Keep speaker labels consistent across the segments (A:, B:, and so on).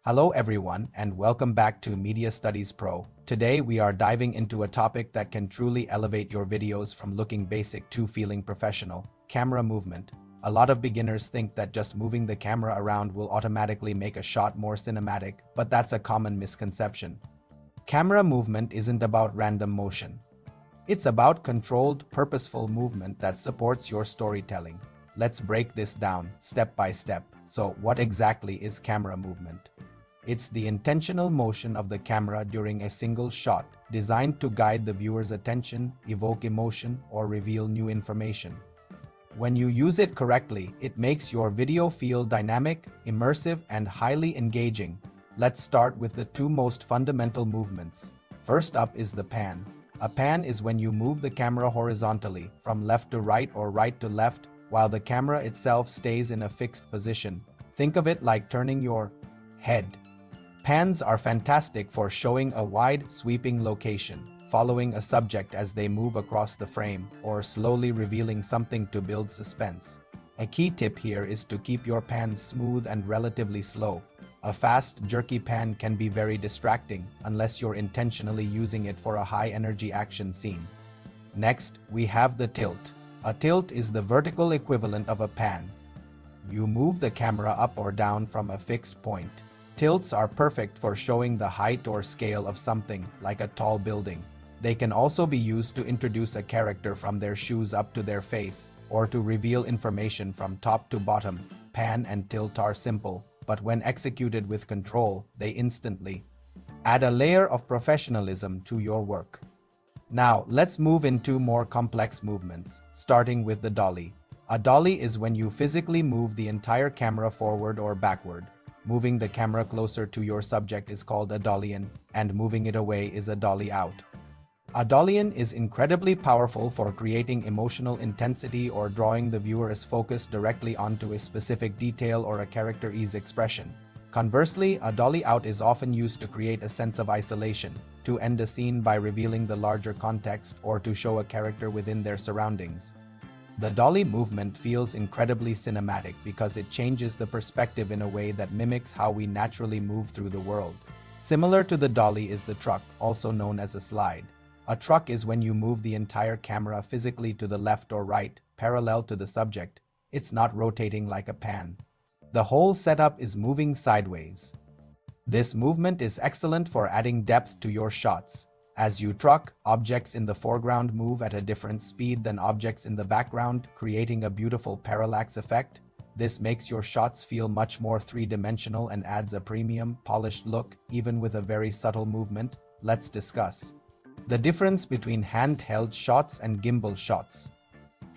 A: Hello everyone and welcome back to Media Studies Pro. Today we are diving into a topic that can truly elevate your videos from looking basic to feeling professional: camera movement. A lot of beginners think that just moving the camera around will automatically make a shot more cinematic, but that's a common misconception. Camera movement isn't about random motion. It's about controlled, purposeful movement that supports your storytelling. Let's break this down step by step. So, what exactly is camera movement? It's the intentional motion of the camera during a single shot, designed to guide the viewer's attention, evoke emotion, or reveal new information. When you use it correctly, it makes your video feel dynamic, immersive, and highly engaging. Let's start with the two most fundamental movements. First up is the pan. A pan is when you move the camera horizontally, from left to right or right to left, while the camera itself stays in a fixed position. Think of it like turning your head. Pans are fantastic for showing a wide, sweeping location, following a subject as they move across the frame, or slowly revealing something to build suspense. A key tip here is to keep your pans smooth and relatively slow. A fast, jerky pan can be very distracting unless you're intentionally using it for a high-energy action scene. Next, we have the tilt. A tilt is the vertical equivalent of a pan. You move the camera up or down from a fixed point. Tilts are perfect for showing the height or scale of something, like a tall building. They can also be used to introduce a character from their shoes up to their face, or to reveal information from top to bottom. Pan and tilt are simple, but when executed with control, they instantly add a layer of professionalism to your work. Now, let's move into more complex movements, starting with the dolly. A dolly is when you physically move the entire camera forward or backward. Moving the camera closer to your subject is called a dollyin, and moving it away is a dolly out. A dollyin is incredibly powerful for creating emotional intensity or drawing the viewer's focus directly onto a specific detail or a character's expression. Conversely, a dolly out is often used to create a sense of isolation, to end a scene by revealing the larger context, or to show a character within their surroundings. The dolly movement feels incredibly cinematic because it changes the perspective in a way that mimics how we naturally move through the world. Similar to the dolly is the truck, also known as a slide. A truck is when you move the entire camera physically to the left or right, parallel to the subject. It's not rotating like a pan. The whole setup is moving sideways. This movement is excellent for adding depth to your shots. As you truck, objects in the foreground move at a different speed than objects in the background, creating a beautiful parallax effect. This makes your shots feel much more three-dimensional and adds a premium, polished look, even with a very subtle movement. Let's discuss the difference between handheld shots and gimbal shots.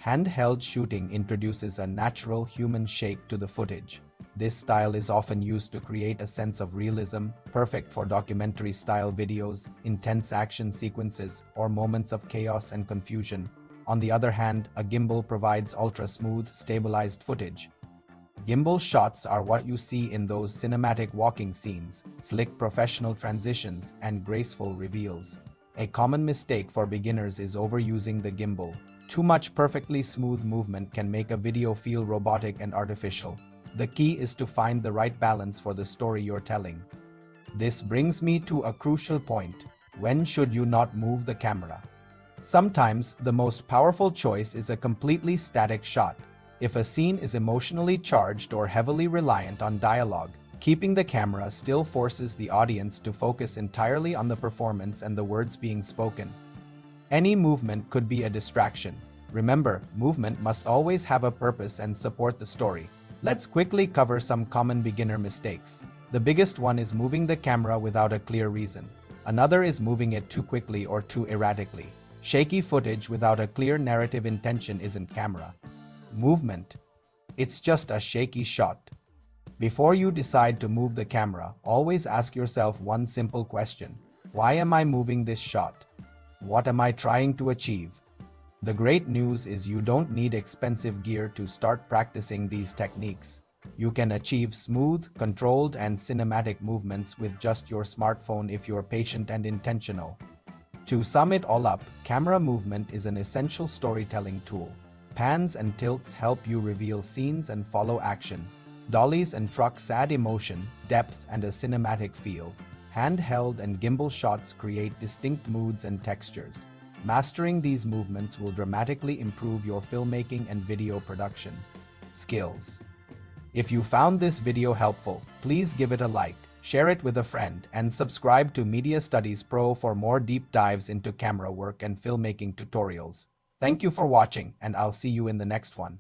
A: Handheld shooting introduces a natural human shake to the footage. This style is often used to create a sense of realism, perfect for documentary-style videos, intense action sequences, or moments of chaos and confusion. On the other hand, a gimbal provides ultra-smooth, stabilized footage. Gimbal shots are what you see in those cinematic walking scenes, slick professional transitions, and graceful reveals. A common mistake for beginners is overusing the gimbal. Too much perfectly smooth movement can make a video feel robotic and artificial. The key is to find the right balance for the story you're telling. This brings me to a crucial point. When should you not move the camera? Sometimes, the most powerful choice is a completely static shot. If a scene is emotionally charged or heavily reliant on dialogue, keeping the camera still forces the audience to focus entirely on the performance and the words being spoken. Any movement could be a distraction. Remember, movement must always have a purpose and support the story. Let's quickly cover some common beginner mistakes. The biggest one is moving the camera without a clear reason. Another is moving it too quickly or too erratically. Shaky footage without a clear narrative intention isn't camera movement. It's just a shaky shot. Before you decide to move the camera, always ask yourself one simple question. Why am I moving this shot? What am I trying to achieve? The great news is you don't need expensive gear to start practicing these techniques. You can achieve smooth, controlled, and cinematic movements with just your smartphone if you're patient and intentional. To sum it all up, camera movement is an essential storytelling tool. Pans and tilts help you reveal scenes and follow action. Dollies and trucks add emotion, depth, and a cinematic feel. Handheld and gimbal shots create distinct moods and textures. Mastering these movements will dramatically improve your filmmaking and video production skills. If you found this video helpful, please give it a like, share it with a friend, and subscribe to Media Studies Pro for more deep dives into camera work and filmmaking tutorials. Thank you for watching, and I'll see you in the next one.